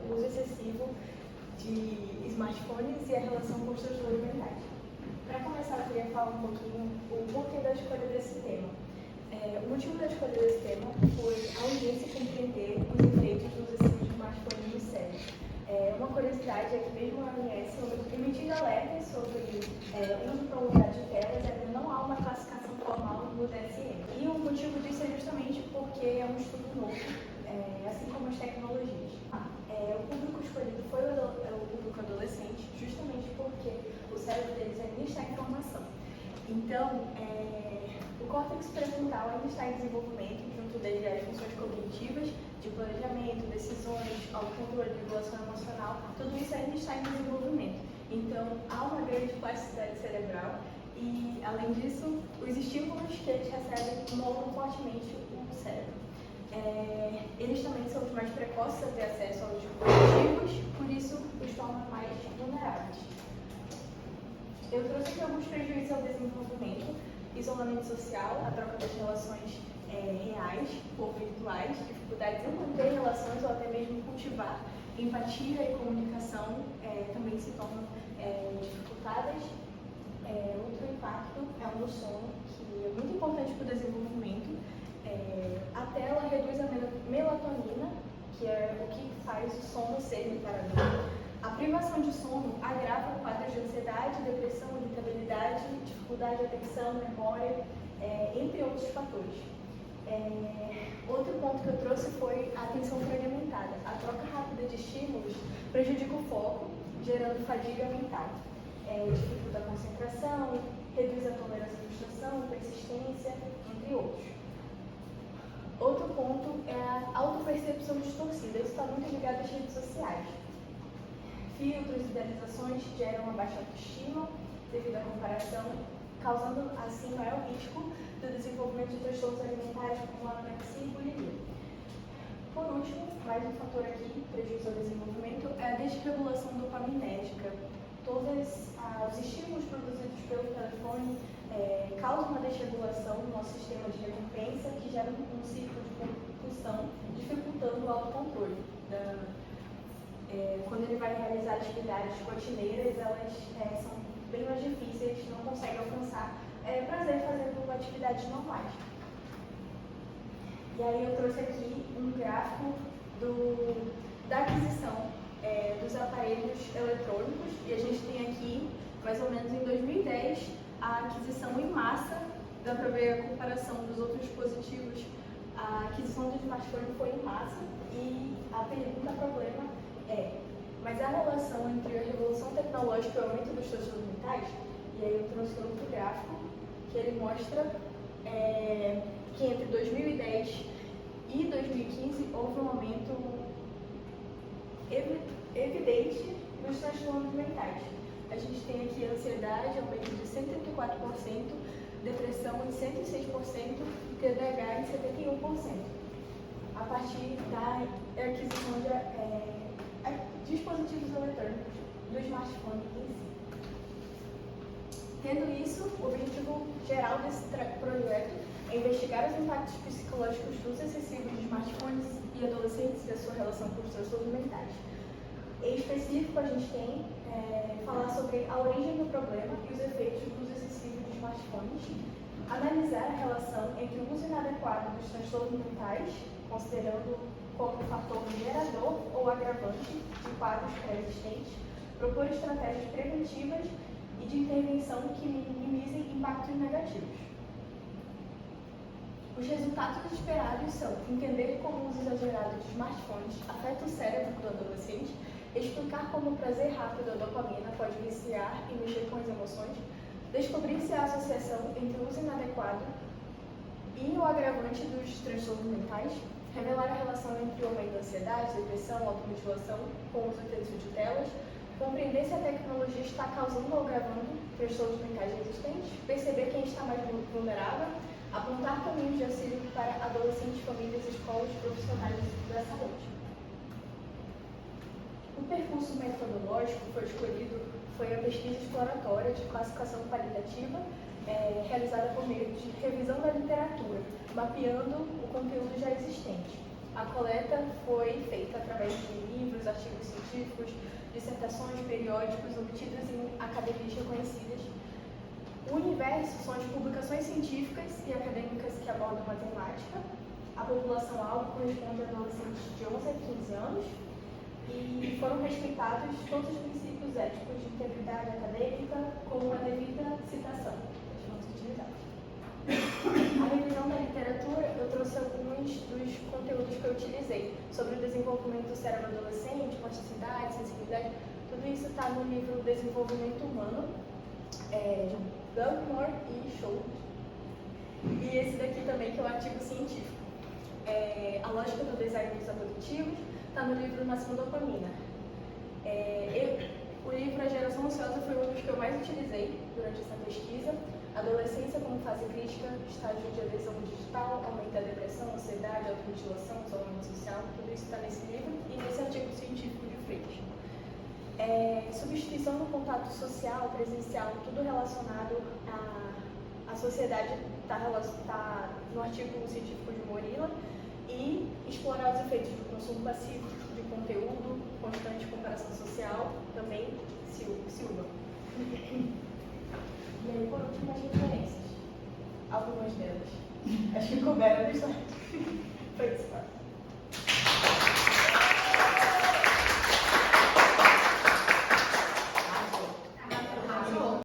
o uso excessivo de smartphones e a relação com os transtornos mentais. Para começar, eu queria falar um pouquinho o porquê da escolha desse tema. O motivo da escolha desse tema foi a urgência de compreender os efeitos do uso excessivo de smartphones no cérebro. Uma curiosidade é que mesmo a OMS emitindo alertas sobre o uso prolongado de telas, ainda não há uma classificação formal no DSM. E o motivo disso é justamente porque é um estudo novo, assim como as tecnologias. O público escolhido foi o público adolescente, justamente porque o cérebro deles ainda está em formação. Então, o córtex pré-frontal ainda está em desenvolvimento, junto dele as funções cognitivas, de planejamento, decisões, autocontrole, regulação emocional, tudo isso ainda está em desenvolvimento. Então, há uma grande plasticidade cerebral e, além disso, os estímulos que eles recebem moldam fortemente o cérebro. Eles também são os mais precoces a ter acesso aos dispositivos, por isso os torna mais vulneráveis. Eu trouxe aqui alguns prejuízos ao desenvolvimento: isolamento social, a troca das relações reais por virtuais, dificuldades em manter relações ou até mesmo cultivar empatia e comunicação também se tornam dificultadas. Outro impacto é o no sono, que é muito importante para o desenvolvimento. A tela reduz a melatonina, que é o que faz o sono ser reparador. A privação de sono agrava quadros de ansiedade, depressão, irritabilidade, dificuldade de atenção, memória, entre outros fatores. Outro ponto que eu trouxe foi a atenção fragmentada. A troca rápida de estímulos prejudica o foco, gerando fadiga mental. Dificulta a concentração, reduz a tolerância à frustração, persistência, entre outros. Outro ponto é a autopercepção distorcida. Isso está muito ligado às redes sociais. Filtros e idealizações geram uma baixa autoestima devido à comparação, causando assim maior risco do desenvolvimento de transtornos alimentares como anorexia e bulimia. Por último, mais um fator aqui, prejuízo ao desenvolvimento, é a desregulação dopaminérgica. Todos os estímulos produzidos pelo telefone causam uma desregulação no nosso sistema de recompensa, que gera um ciclo de compulsão, dificultando o autocontrole. Quando ele vai realizar atividades rotineiras, elas são bem mais difíceis, não consegue alcançar prazer fazendo atividades normais. E aí eu trouxe aqui um gráfico da aquisição dos aparelhos eletrônicos, e a gente tem aqui, mais ou menos em 2010, a aquisição em massa. Dá para ver a comparação dos outros dispositivos. A aquisição do smartphone foi em massa, e a pergunta problema mas a relação entre a revolução tecnológica e o aumento dos transtornos mentais? E aí eu trouxe outro gráfico que ele mostra que entre 2010 e 2015 houve um aumento evidente dos transtornos mentais. A gente tem aqui a ansiedade, aumento de 134%, depressão em 106% e TDAH em 71%. A partir da aquisição de dispositivos eletrônicos do smartphone em si. Tendo isso, o objetivo geral desse projeto é investigar os impactos psicológicos do uso excessivo de smartphones e adolescentes e a sua relação com os transtornos mentais. Em específico, a gente tem falar sobre a origem do problema e os efeitos do uso excessivo de smartphones, analisar a relação entre o uso inadequado dos transtornos mentais, considerando como fator gerador ou agravante de quadros pré-existentes, propor estratégias preventivas e de intervenção que minimizem impactos negativos. Os resultados esperados são entender como o uso exagerado de smartphones afeta o cérebro do adolescente, explicar como o prazer rápido da dopamina pode viciar e mexer com as emoções, descobrir se há associação entre o uso inadequado e o agravante dos transtornos mentais, revelar a relação entre o aumento da ansiedade, depressão, automutilação com o uso intenso de telas, compreender se a tecnologia está causando ou agravando transtornos mentais existentes, perceber quem está mais vulnerável, apontar caminhos de auxílio para adolescentes, famílias, escolas, profissionais da saúde. O percurso metodológico foi a pesquisa exploratória de classificação qualitativa realizada por meio de revisão da literatura, mapeando o conteúdo já existente. A coleta foi feita através de livros, artigos científicos, dissertações, periódicos obtidos em academias reconhecidas. O universo são as publicações científicas e acadêmicas que abordam matemática. A população-alvo corresponde a adolescentes de 11 a 15 anos e foram respeitados todos os princípios éticos de integridade acadêmica, como a devida citação das fontes utilizadas. A revisão da literatura, eu trouxe alguns dos conteúdos que eu utilizei sobre o desenvolvimento do cérebro adolescente, plasticidade, sensibilidade. Tudo isso está no livro Desenvolvimento Humano, de Blackmore e Scholl. E esse daqui também, que é o artigo científico. A lógica do design dos apoditivos está no livro Máxima Dopamina. O livro A Geração Ansiosa foi um dos que eu mais utilizei durante essa pesquisa. Adolescência como fase crítica, estágio de adesão digital, aumento da depressão, ansiedade, automutilação, isolamento social, tudo isso está nesse livro e nesse artigo científico de Freitas. Substituição do contato social, presencial, tudo relacionado à sociedade está no artigo científico de Morilla, e explorar os efeitos do consumo passivo de conteúdo, constante comparação social, também Silva. E aí, por último, as referências. Algumas delas. Acho que couberam no slide.